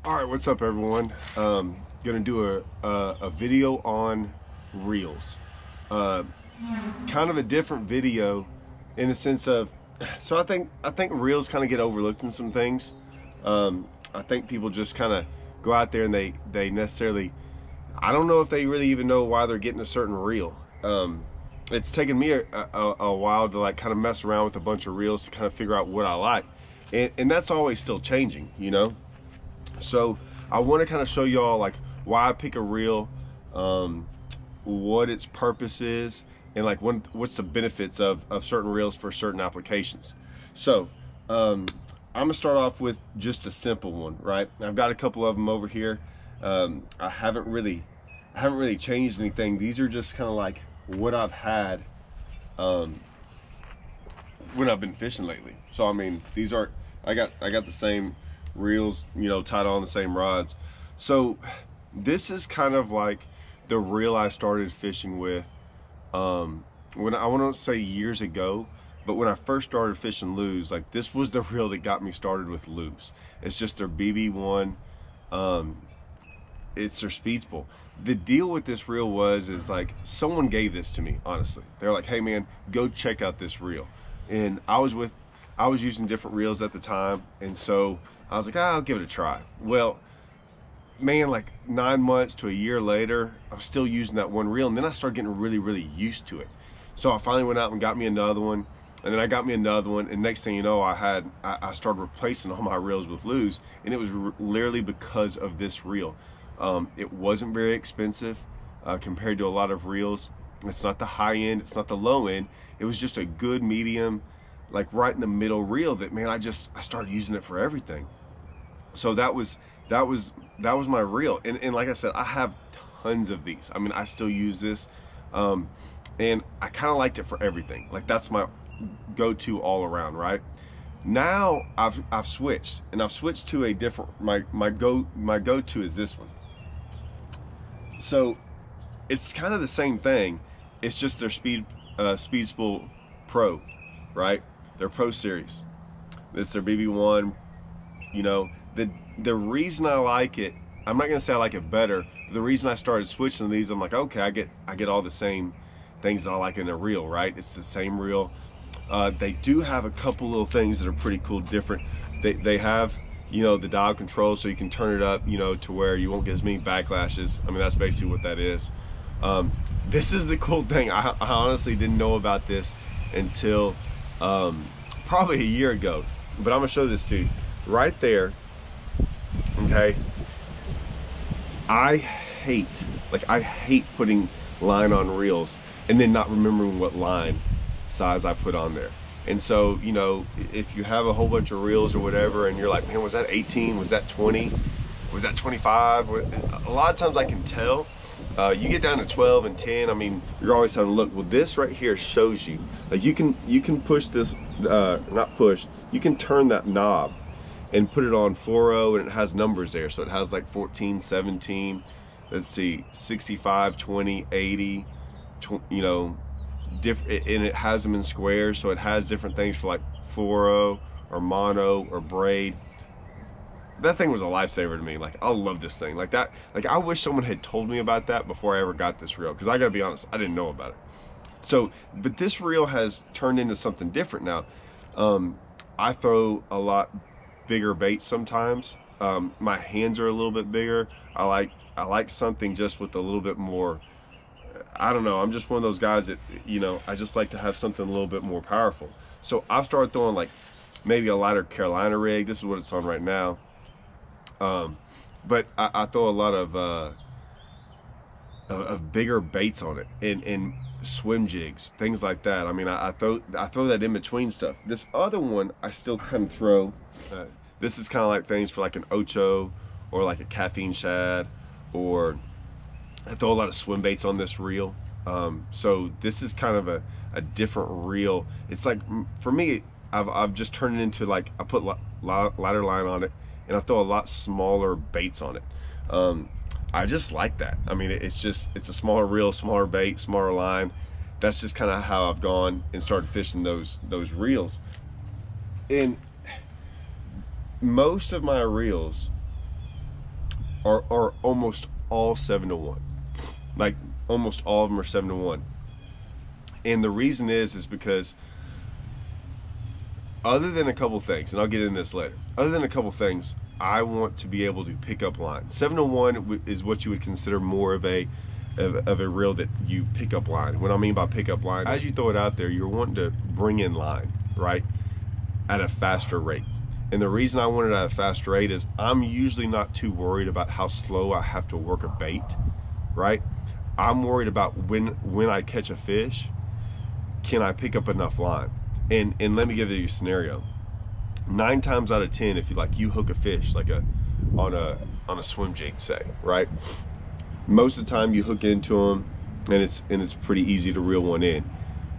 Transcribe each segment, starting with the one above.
All right, what's up, everyone? Gonna do a video on reels. Kind of a different video in the sense of, so I think reels kind of get overlooked in some things. I think people just kind of go out there and they necessarily, I don't know if they really even know why they're getting a certain reel. It's taken me a while to like kind of mess around with a bunch of reels to kind of figure out what I like, and that's always still changing, you know. So I want to kind of show y'all like why I pick a reel, what its purpose is, and like what's the benefits of certain reels for certain applications. So I'm gonna start off with just a simple one, right? I've got a couple of them over here. I haven't really changed anything. These are just kind of like what I've had when I've been fishing lately. So I mean, these are, I got the same reels, you know, tied on the same rods. So this is kind of like the reel I started fishing with when I want to say years ago, but when I first started fishing lures, like this was the reel that got me started with lures. It's just their BB1, it's their speed spool. The deal with this reel is like someone gave this to me, honestly. They're like, hey man, go check out this reel. And I was using different reels at the time, and so I was like, I'll give it a try. Well, man, like 9 months to a year later, I was still using that one reel, and then I started getting really used to it. So I finally went out and got me another one, and then I got me another one, and next thing you know, I started replacing all my reels with lures, and it was literally because of this reel. It wasn't very expensive compared to a lot of reels. It's not the high end, it's not the low end. It was just a good medium, like right in the middle reel that, man, I started using it for everything. So that was my reel, and like I said, I have tons of these. I mean, I still use this, and I kind of liked it for everything. Like that's my go-to all around, right? Now I've switched, and I've switched to a different, my go-to is this one. So it's kind of the same thing. It's just their speed spool pro, right? Their Pro Series. It's their BB1. You know, the reason I like it, I'm not gonna say I like it better, but the reason I started switching to these, I'm like, okay, I get all the same things that I like in a reel, right? It's the same reel. They do have a couple little things that are pretty cool, different. They have, you know, the dial control, so you can turn it up, you know, to where you won't get as many backlashes. I mean, that's basically what that is. This is the cool thing. I honestly didn't know about this until probably a year ago, but I'm gonna show this to you right there. Okay, I hate putting line on reels and then not remembering what line size I put on there. And so, you know, if you have a whole bunch of reels or whatever, and you're like, man, was that 18? Was that 20? Was that 25? A lot of times I can tell. You get down to 12 and 10, I mean, you're always having to look. Well, this right here shows you, like you can push this, not push, you can turn that knob and put it on fluoro, and it has numbers there. So it has like 14, 17, let's see, 65, 20, 80, you know, different, and it has them in squares, so it has different things for like fluoro or mono or braid. That thing was a lifesaver to me. Like, I love this thing like that. Like, I wish someone had told me about that before I ever got this reel, because I gotta be honest, I didn't know about it. So, but this reel has turned into something different now. I throw a lot bigger baits sometimes. My hands are a little bit bigger. I like something just with a little bit more, I don't know, I'm just one of those guys that, you know, I just like to have something a little bit more powerful. So I've started throwing like maybe a lighter Carolina rig. This is what it's on right now. But I throw a lot of bigger baits on it, and swim jigs, things like that. I mean, I throw that in between stuff. This other one I still kind of throw. This is kind of like things for like an ocho or like a caffeine shad, or I throw a lot of swim baits on this reel. So this is kind of a different reel. It's like, for me, I've just turned it into like, I put lighter line on it, and I throw a lot smaller baits on it. I just like that. I mean, it's a smaller reel, smaller bait, smaller line. That's just kind of how I've gone and started fishing those reels. And most of my reels are almost all 7-to-1. Like almost all of them are 7-to-1. And the reason is because other than a couple things, and I'll get into this later, other than a couple things, I want to be able to pick up line. 7-to-1 is what you would consider more of a reel that you pick up line. What I mean by pick up line, as you throw it out there, you're wanting to bring in line, right, at a faster rate. And the reason I want it at a faster rate is I'm usually not too worried about how slow I have to work a bait, right? I'm worried about when I catch a fish, can I pick up enough line? And let me give you a scenario. 9 times out of 10, if you hook a fish like on a swim jig, say, right? Most of the time you hook into them and it's pretty easy to reel one in,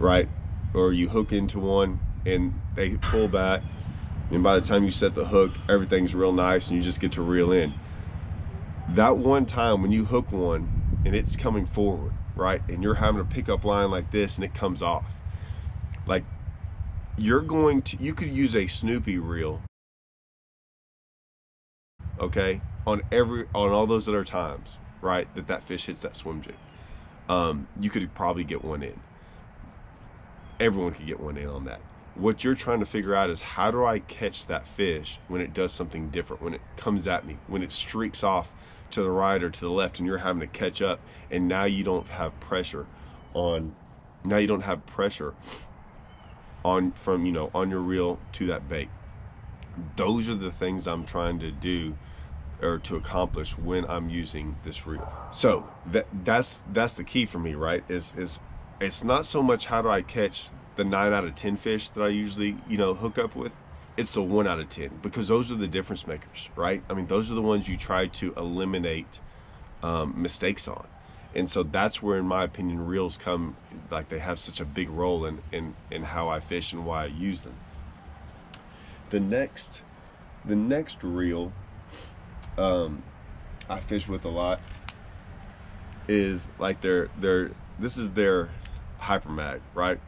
right? Or you hook into one and they pull back, and by the time you set the hook, everything's real nice and you just get to reel in. That one time when you hook one and it's coming forward, right, and you're having to pick up line like this and it comes off, like you could use a Snoopy reel, okay, on all those other times, right, that fish hits that swim jig. You could probably get one in. Everyone could get one in on that. What you're trying to figure out is, how do I catch that fish when it does something different, when it comes at me, when it streaks off to the right or to the left and you're having to catch up, and now you don't have pressure on from on your reel to that bait. Those are the things I'm trying to do or to accomplish when I'm using this reel. So that's the key for me, right? Is it's not so much how do I catch the 9 out of 10 fish that I usually hook up with. It's the 1 out of 10, because those are the difference makers, right? I mean, those are the ones you try to eliminate mistakes on. And so that's where, in my opinion, reels come, like, they have such a big role in how I fish and why I use them. The next reel I fish with a lot is like this is their Hypermat, right?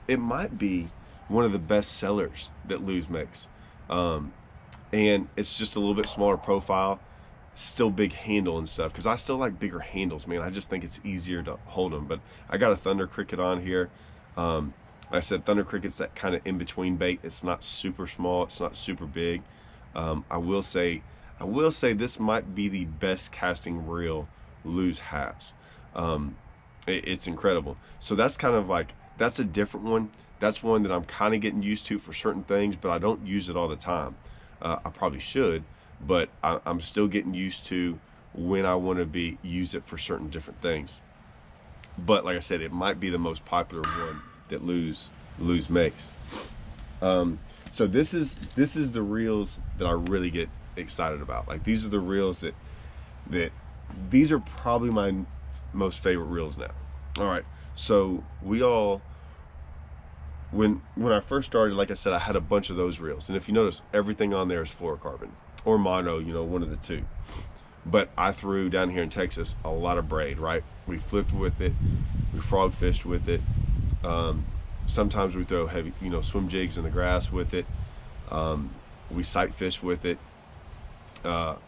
It might be one of the best sellers that Lew's makes, and it's just a little bit smaller profile, still big handle and stuff, because I still like bigger handles, man. I just think it's easier to hold them. But I got a Thunder Cricket on here. Like I said, Thunder Cricket's that kind of in-between bait. It's not super small, it's not super big. I will say this might be the best casting reel Lew's has. It's incredible. So that's kind of like, that's a different one. That's one that I'm kind of getting used to for certain things, but I don't use it all the time. I probably should, but I'm still getting used to when I want to use it for certain different things. But like I said, it might be the most popular one that Lew's makes. So this is the reels that I really get excited about. Like, these are the reels that these are probably my most favorite reels now. All right, so when I first started, like I said, I had a bunch of those reels, and if you notice, everything on there is fluorocarbon or mono, one of the two. But I threw down here in Texas a lot of braid, right? We flipped with it, we frog fished with it. Sometimes we throw heavy, swim jigs in the grass with it. We sight fish with it.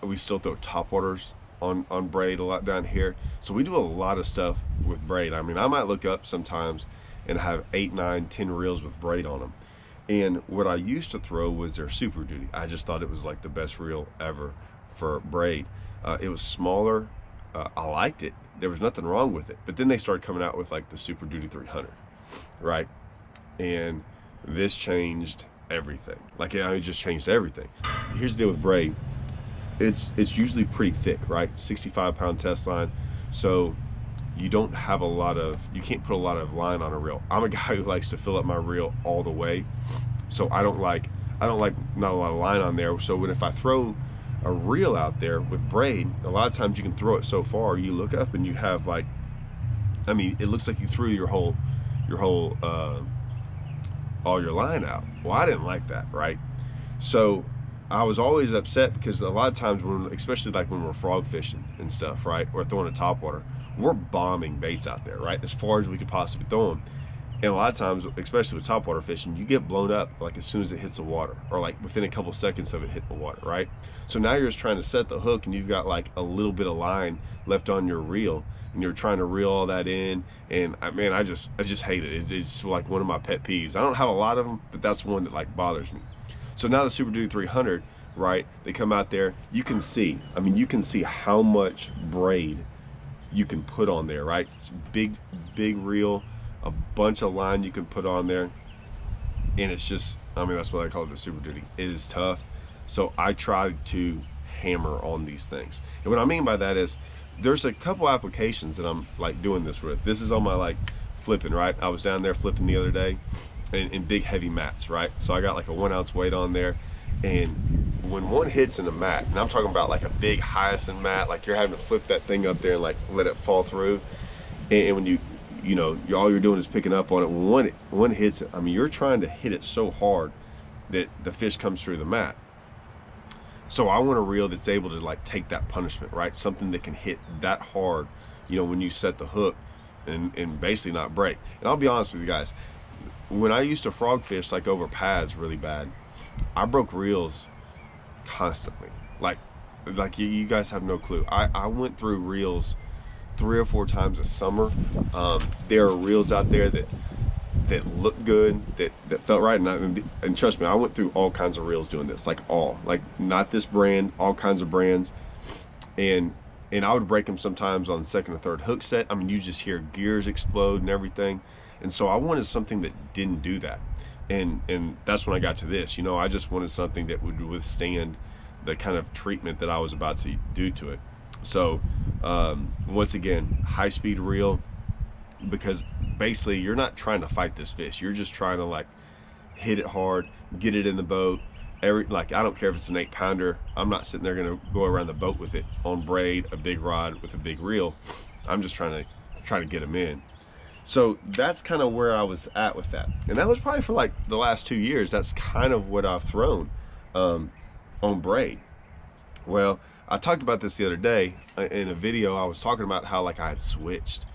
We still throw topwaters on braid a lot down here. So we do a lot of stuff with braid. I mean, I might look up sometimes and have 8, 9, 10 reels with braid on them. And what I used to throw was their Super Duty. I just thought it was like the best reel ever for braid. It was smaller. I liked it. There was nothing wrong with it. But then they started coming out with like the Super Duty 300, right? And this changed everything. Like, it just changed everything. Here's the deal with braid. It's usually pretty thick, right? 65-pound test line. So you don't have you can't put a lot of line on a reel. I'm a guy who likes to fill up my reel all the way. So I don't like not a lot of line on there. So if I throw a reel out there with braid, a lot of times you can throw it so far, you look up and you have like, I mean, it looks like you threw your whole all your line out. Well, I didn't like that, right? So I was always upset, because a lot of times especially like when we're frog fishing and stuff, right, or throwing a topwater, we're bombing baits out there, right, as far as we could possibly throw them. And a lot of times, especially with topwater fishing, you get blown up like as soon as it hits the water, or like within a couple seconds of it hitting the water, right? So now you're just trying to set the hook, and you've got like a little bit of line left on your reel, and you're trying to reel all that in. And man, I just hate it. It's like one of my pet peeves. I don't have a lot of them, but that's one that like bothers me. So now the Super Duty 300, right? They come out there. You can see. I mean, you can see how much braid you can put on there, right? It's big reel, a bunch of line you can put on there, and it's just, I mean, that's what I call it, the Super Duty. It is tough. So I try to hammer on these things. And what I mean by that is there's a couple applications that I'm like doing this with. This is on my like flipping, right? I was down there flipping the other day in big heavy mats, right? So I got like a 1 ounce weight on there, and when one hits in a mat, and I'm talking about like a big hyacinth mat, like you're having to flip that thing up there and like let it fall through, and when you know, all you're doing is picking up on it. When one hits it, I mean, you're trying to hit it so hard that the fish comes through the mat. So I want a reel that's able to like take that punishment, right? Something that can hit that hard, you know, when you set the hook and basically not break. And I'll be honest with you guys, when I used to frog fish like over pads really bad, I broke reels constantly. Like you guys have no clue. I went through reels 3 or 4 times a summer. There are reels out there that look good, that felt right, and trust me, I went through all kinds of reels doing this, like not this brand, all kinds of brands, and I would break them sometimes on the 2nd or 3rd hook set. I mean, you just hear gears explode and everything, and so I wanted something that didn't do that, and that's when I got to this. You know, I just wanted something that would withstand the kind of treatment that I was about to do to it. So once again, high-speed reel, because basically you're not trying to fight this fish. You're just trying to like hit it hard, get it in the boat. Like, I don't care if it's an 8-pounder. I'm not sitting there gonna go around the boat with it on braid, a big rod with a big reel. I'm just trying to get them in. So that's kind of where I was at with that, and that was probably for like the last 2 years. That's kind of what I've thrown on braid. Well, I talked about this the other day in a video. I was talking about how like I had switched,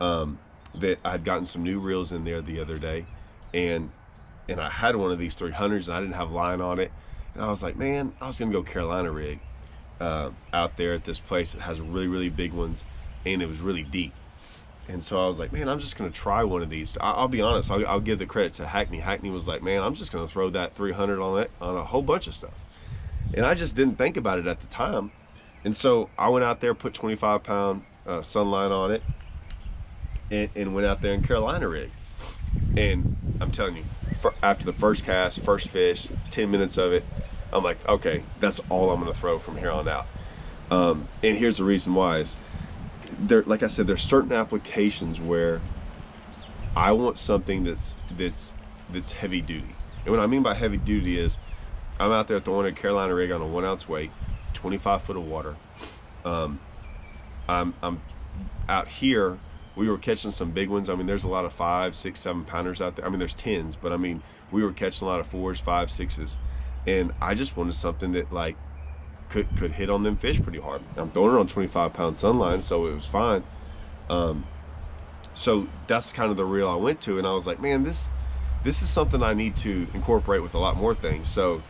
that I had gotten some new reels in there the other day, and I had one of these 300s and I didn't have line on it, and I was like, man, I was gonna go Carolina rig out there at this place that has really big ones, and it was really deep. And so I was like, man, I'm just gonna try one of these. I'll be honest, I'll give the credit to Hackney. Hackney was like, man, I'm just gonna throw that 300 on it, on a whole bunch of stuff. And I just didn't think about it at the time. And so I went out there, put 25-pound sunline on it, and went out there in Carolina rig. And I'm telling you, after the first cast, first fish, 10 minutes of it, I'm like, okay, that's all I'm gonna throw from here on out. And here's the reason why is, like I said, there's certain applications where I want something that's heavy duty. And what I mean by heavy duty is, I'm out there throwing a Carolina rig on a 1 ounce weight, 25 foot of water. I'm out here. We were catching some big ones. I mean, there's a lot of 5, 6, 7 pounders out there. I mean, there's 10s, but I mean, we were catching a lot of 4s, 5s, 6s, and I just wanted something that like could hit on them fish pretty hard. I'm throwing it on 25-pound sunline, so it was fine. So that's kind of the reel I went to, and I was like, man, this is something I need to incorporate with a lot more things. So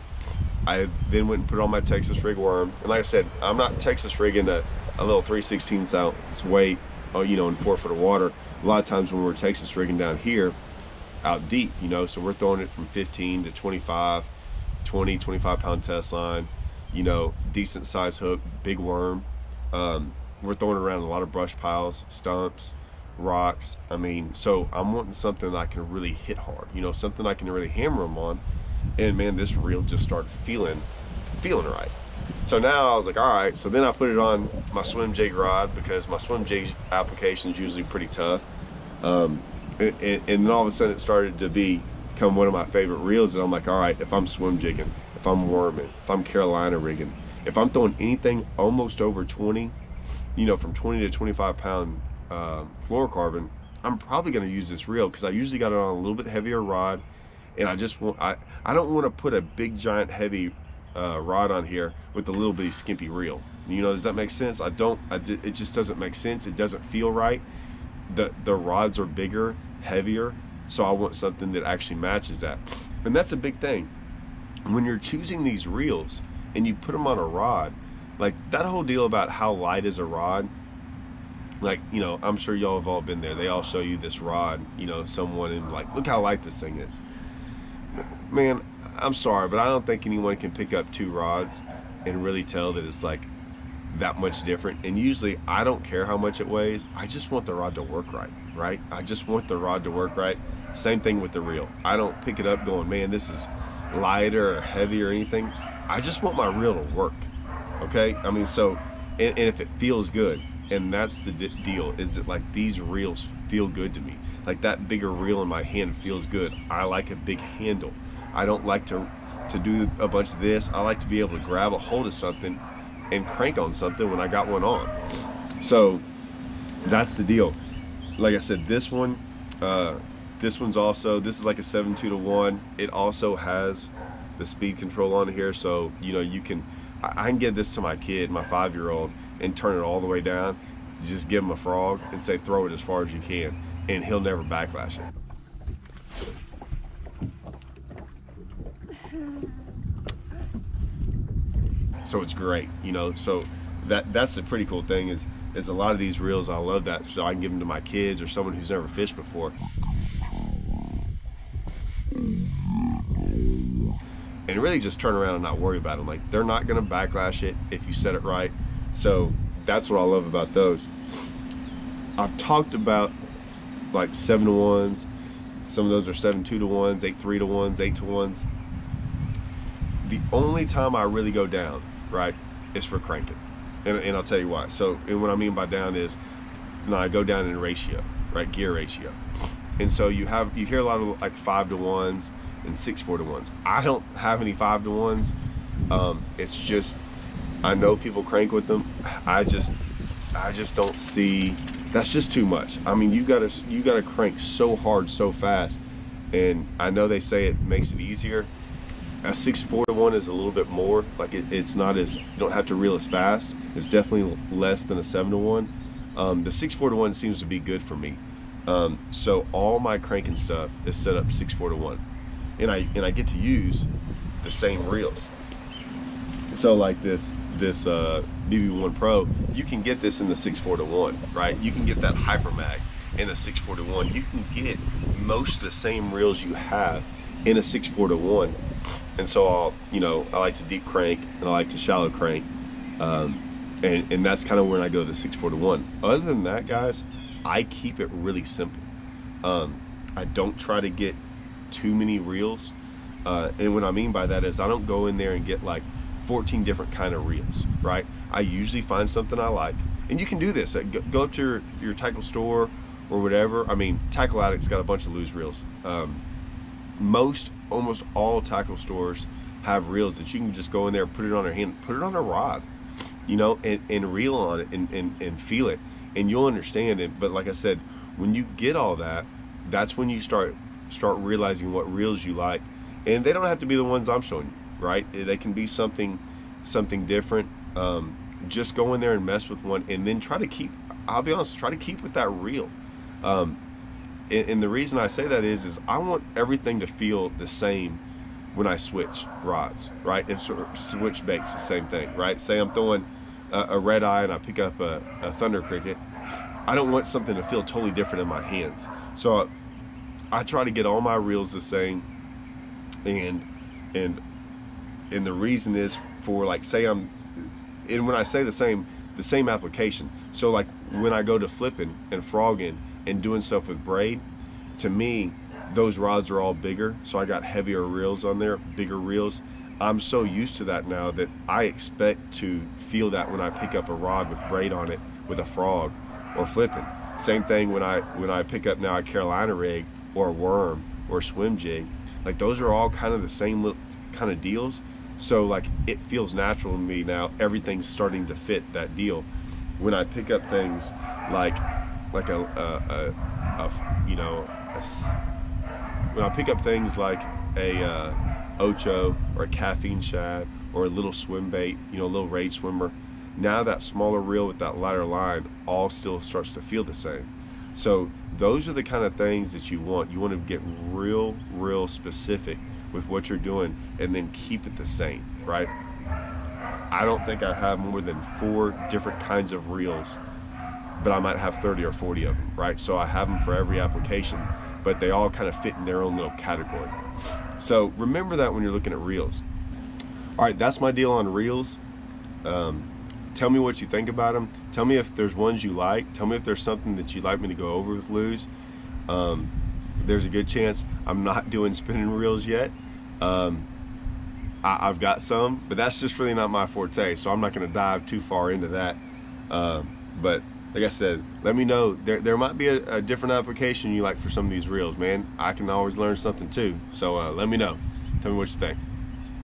I then went and put on my Texas rig worm, and like I said, I'm not Texas rigging a little 3/16 ounce weight, you know, in 4 foot of water. A lot of times when we're Texas rigging down here, out deep, you know, so we're throwing it from 15 to 25, 20, 25-pound test line, you know, decent size hook, big worm. We're throwing around a lot of brush piles, stumps, rocks. I mean, so I'm wanting something that I can really hit hard, you know, something I can really hammer them on. And man, this reel just started feeling right. So now I was like, all right. So then I put it on my swim jig rod, because my swim jig application is usually pretty tough. And then all of a sudden it started to become one of my favorite reels. And I'm like, all right, if I'm swim jigging, if I'm worming, if I'm Carolina rigging, if I'm throwing anything almost over 20, you know, from 20 to 25-pound fluorocarbon, I'm probably going to use this reel, because I usually got it on a little bit heavier rod, and I don't want to put a big giant heavy rod on here with a little bitty skimpy reel. You know, does that make sense? It just doesn't make sense. It doesn't feel right. The rods are bigger, heavier, So I want something that actually matches that. And that's a big thing. When you're choosing these reels and you put them on a rod, like that whole deal about how light is a rod, like, you know, I'm sure y'all have all been there. They all show you this rod, you know, someone, and like, look how light this thing is. Man, I'm sorry, but I don't think anyone can pick up 2 rods and really tell that it's like that much different. And usually I don't care how much it weighs. I just want the rod to work right? I just want the rod to work right. Same thing with the reel. I don't pick it up going, man, this is lighter or heavy or anything. I just want my reel to work, okay? I mean, so, and if it feels good, and that's the deal, is that like these reels feel good to me. Like that bigger reel in my hand feels good. I like a big handle. I don't like to do a bunch of this. I like to be able to grab a hold of something and crank on something when I got one on. So that's the deal. Like I said, this one's also, this is like a 7.2-to-1. It also has the speed control on here, so you know, you can, I can give this to my kid, my 5-year-old, and turn it all the way down. Just give him a frog and say throw it as far as you can, and he'll never backlash it. So it's great, you know. So that's the pretty cool thing, is a lot of these reels, I love that, so I can give them to my kids or someone who's never fished before, and really just turn around and not worry about them. Like, they're not gonna backlash it if you set it right. So that's what I love about those. I've talked about like 7-to-1s. Some of those are 7.2-to-1s, 8.3-to-1s, 8-to-1s. The only time I really go down, right, is for cranking. And I'll tell you why. So, and what I mean by down is, you know, I go down in ratio, right, gear ratio. And so you hear a lot of like 5-to-1s and 6.4-to-1s. I don't have any 5-to-1s. It's just, I know people crank with them. I just don't see, that's just too much. I mean, you gotta crank so hard, so fast. And I know they say it makes it easier. A 6.4-to-1 is a little bit more, like it's not as, you don't have to reel as fast. It's definitely less than a 7-to-1. The 6.4-to-1 seems to be good for me. So all my cranking stuff is set up 6.4-to-1, and I get to use the same reels. So like this BB1 Pro, you can get this in the 6.4-to-1, right? You can get that Hypermat in a 6.4-to-1. You can get most of the same reels you have in a 6.4-to-1. And so I like to deep crank and I like to shallow crank, and that's kind of when I go to the 6.4-to-1. Other than that, guys, I keep it really simple. I don't try to get too many reels, and what I mean by that is I don't go in there and get like 14 different kind of reels, right? I usually find something I like, and you can do this. Go up to your tackle store or whatever. I mean, Tackle Addict's got a bunch of loose reels. Almost all tackle stores have reels that you can just go in there, put it on your hand, put it on a rod, you know, and reel on it and feel it, and you'll understand it. But like I said, when you get all that, that's when you start realizing what reels you like. And they don't have to be the ones I'm showing you, right? They can be something different. Just go in there and mess with one, and then try to keep, I'll be honest, try to keep with that reel. And the reason I say that is I want everything to feel the same when I switch rods, right? If switch baits, the same thing, right? Say I'm throwing a red eye and I pick up a thunder cricket. I don't want something to feel totally different in my hands. So I try to get all my reels the same, and the reason is for, like, say and when I say the same application. So like when I go to flipping and frogging and doing stuff with braid, to me those rods are all bigger, so I got heavier reels on there, bigger reels. I'm so used to that now that I expect to feel that when I pick up a rod with braid on it with a frog or flipping. Same thing when I pick up now a Carolina rig or a worm or a swim jig. Like, those are all kind of the same little kind of deals. So like, it feels natural to me now. Everything's starting to fit that deal. When I pick up things like when I pick up things like a ocho or a caffeine shad or a little swim bait, you know, a little rage swimmer, now that smaller reel with that lighter line all still starts to feel the same. So those are the kind of things that you want. You want to get real specific with what you're doing and then keep it the same, right? I don't think I have more than 4 different kinds of reels, but I might have 30 or 40 of them, right? So I have them for every application, but they all kind of fit in their own little category. So remember that when you're looking at reels. All right, that's my deal on reels. Tell me what you think about them. Tell me if there's ones you like. Tell me if there's something that you'd like me to go over with Luz. There's a good chance I'm not doing spinning reels yet. I've got some, but that's just really not my forte, so I'm not going to dive too far into that. But like I said, let me know. There might be a different application you like for some of these reels, man. I can always learn something too. So let me know. Tell me what you think.